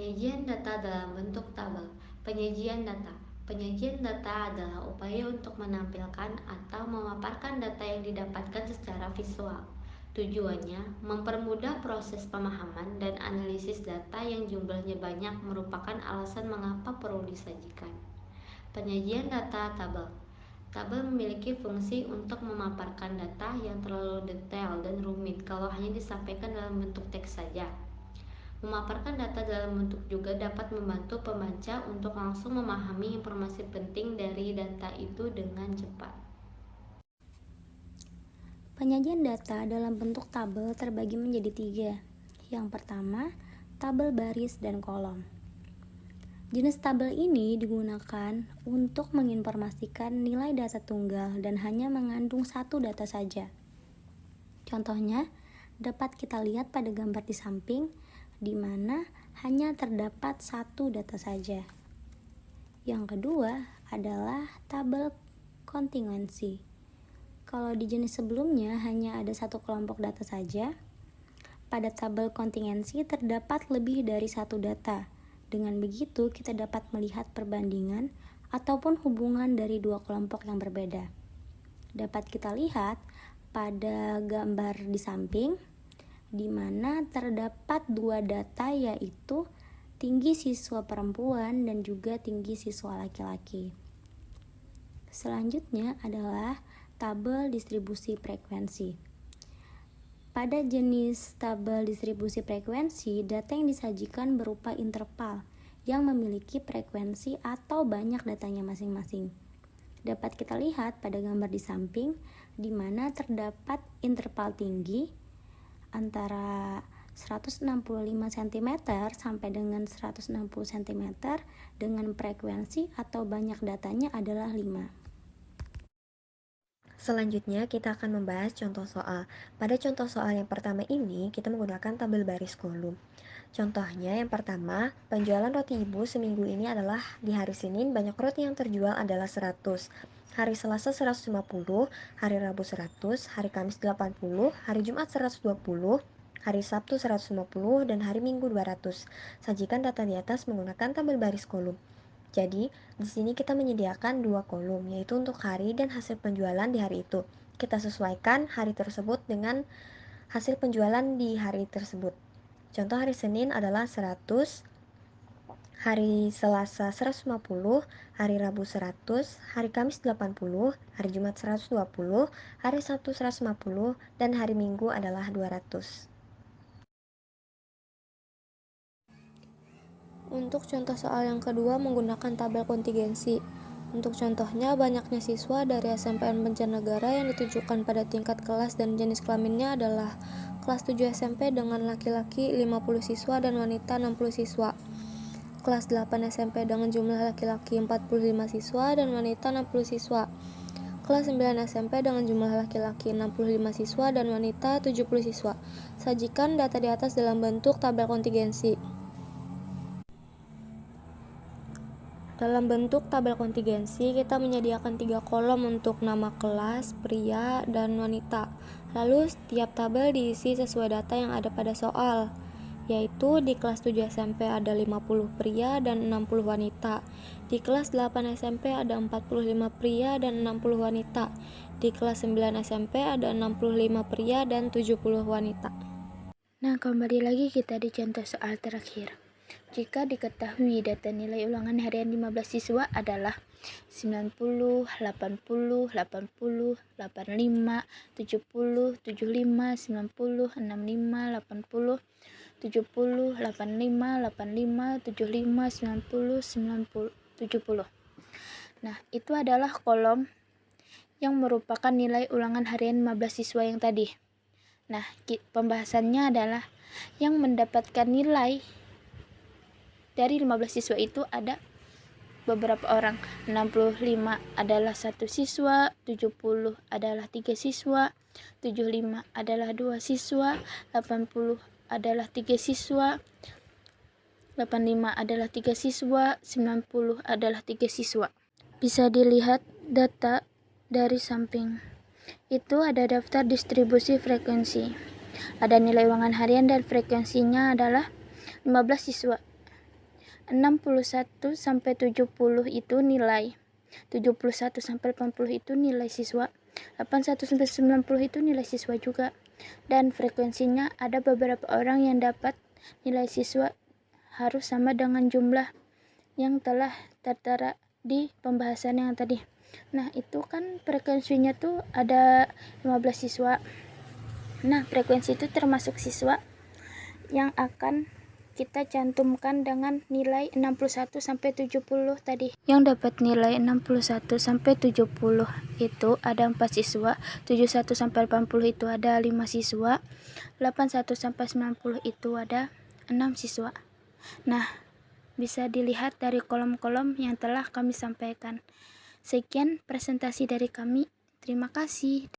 Penyajian data dalam bentuk tabel. Penyajian data. Penyajian data adalah upaya untuk menampilkan atau memaparkan data yang didapatkan secara visual. Tujuannya mempermudah proses pemahaman dan analisis data yang jumlahnya banyak merupakan alasan mengapa perlu disajikan. Penyajian data tabel. Tabel memiliki fungsi untuk memaparkan data yang terlalu detail dan rumit kalau hanya disampaikan dalam bentuk teks saja. Memaparkan data dalam bentuk juga dapat membantu pembaca untuk langsung memahami informasi penting dari data itu dengan cepat. Penyajian data dalam bentuk tabel terbagi menjadi 3. Yang pertama, tabel baris dan kolom. Jenis tabel ini digunakan untuk menginformasikan nilai data tunggal dan hanya mengandung satu data saja. Contohnya, dapat kita lihat pada gambar di samping, di mana hanya terdapat satu data saja. Yang kedua adalah tabel kontingensi. Kalau di jenis sebelumnya hanya ada satu kelompok data saja, pada tabel kontingensi terdapat lebih dari satu data. Dengan begitu, kita dapat melihat perbandingan ataupun hubungan dari dua kelompok yang berbeda. Dapat kita lihat pada gambar di samping, di mana terdapat dua data, yaitu tinggi siswa perempuan dan juga tinggi siswa laki-laki. Selanjutnya adalah tabel distribusi frekuensi. Pada jenis tabel distribusi frekuensi, data yang disajikan berupa interval yang memiliki frekuensi atau banyak datanya masing-masing. Dapat kita lihat pada gambar di samping, di mana terdapat interval tinggi antara 165 cm sampai dengan 160 cm dengan frekuensi atau banyak datanya adalah 5. Selanjutnya, kita akan membahas contoh soal. Pada contoh soal yang pertama ini, kita menggunakan tabel baris kolom. Contohnya yang pertama, penjualan roti ibu seminggu ini adalah di hari Senin banyak roti yang terjual adalah 100, hari Selasa 150, hari Rabu 100, hari Kamis 80, hari Jumat 120, hari Sabtu 150, dan hari Minggu 200. Sajikan data di atas menggunakan tabel baris kolom. Jadi, di sini kita menyediakan dua kolom, yaitu untuk hari dan hasil penjualan di hari itu. Kita sesuaikan hari tersebut dengan hasil penjualan di hari tersebut. Contoh hari Senin adalah 100, hari Selasa 150, hari Rabu 100, hari Kamis 80, hari Jumat 120, hari Sabtu 150, dan hari Minggu adalah 200. Untuk contoh soal yang kedua menggunakan tabel kontingensi. Untuk contohnya, banyaknya siswa dari SMPN Banjarnegara yang ditujukan pada tingkat kelas dan jenis kelaminnya adalah kelas 7 SMP dengan laki-laki 50 siswa dan wanita 60 siswa. Kelas 8 SMP dengan jumlah laki-laki 45 siswa dan wanita 60 siswa. Kelas 9 SMP dengan jumlah laki-laki 65 siswa dan wanita 70 siswa. Sajikan data di atas dalam bentuk tabel kontingensi. Dalam bentuk tabel kontingensi, kita menyediakan 3 kolom untuk nama kelas, pria, dan wanita. Lalu, setiap tabel diisi sesuai data yang ada pada soal, yaitu di kelas 7 SMP ada 50 pria dan 60 wanita. Di kelas 8 SMP ada 45 pria dan 60 wanita. Di kelas 9 SMP ada 65 pria dan 70 wanita. Nah, kembali lagi kita di contoh soal terakhir. Jika diketahui data nilai ulangan harian 15 siswa adalah 90, 80, 80, 85, 70, 75, 90, 65, 80, 70, 85, 85, 75, 90, 90, 70. Nah, itu adalah kolom yang merupakan nilai ulangan harian 15 siswa yang tadi. Nah, pembahasannya adalah yang mendapatkan nilai dari 15 siswa itu ada beberapa orang. 65 adalah 1 siswa, 70 adalah 3 siswa, 75 adalah 2 siswa, 80 adalah 3 siswa, 85 adalah 3 siswa, 90 adalah 3 siswa. Bisa dilihat data dari samping. Itu ada daftar distribusi frekuensi. Ada nilai ulangan harian dan frekuensinya adalah 15 siswa. 61 sampai 70 itu nilai. 71 sampai 80 itu nilai siswa. 81 sampai 90 itu nilai siswa juga. Dan frekuensinya ada beberapa orang yang dapat nilai siswa harus sama dengan jumlah yang telah tertera di pembahasan yang tadi. Nah, itu kan frekuensinya tuh ada 15 siswa. Nah, frekuensi itu termasuk siswa yang akan kita cantumkan dengan nilai 61 sampai 70 tadi. Yang dapat nilai 61 sampai 70 itu ada 4 siswa, 71 sampai 80 itu ada 5 siswa, 81 sampai 90 itu ada 6 siswa. Nah, bisa dilihat dari kolom-kolom yang telah kami sampaikan. Sekian presentasi dari kami. Terima kasih.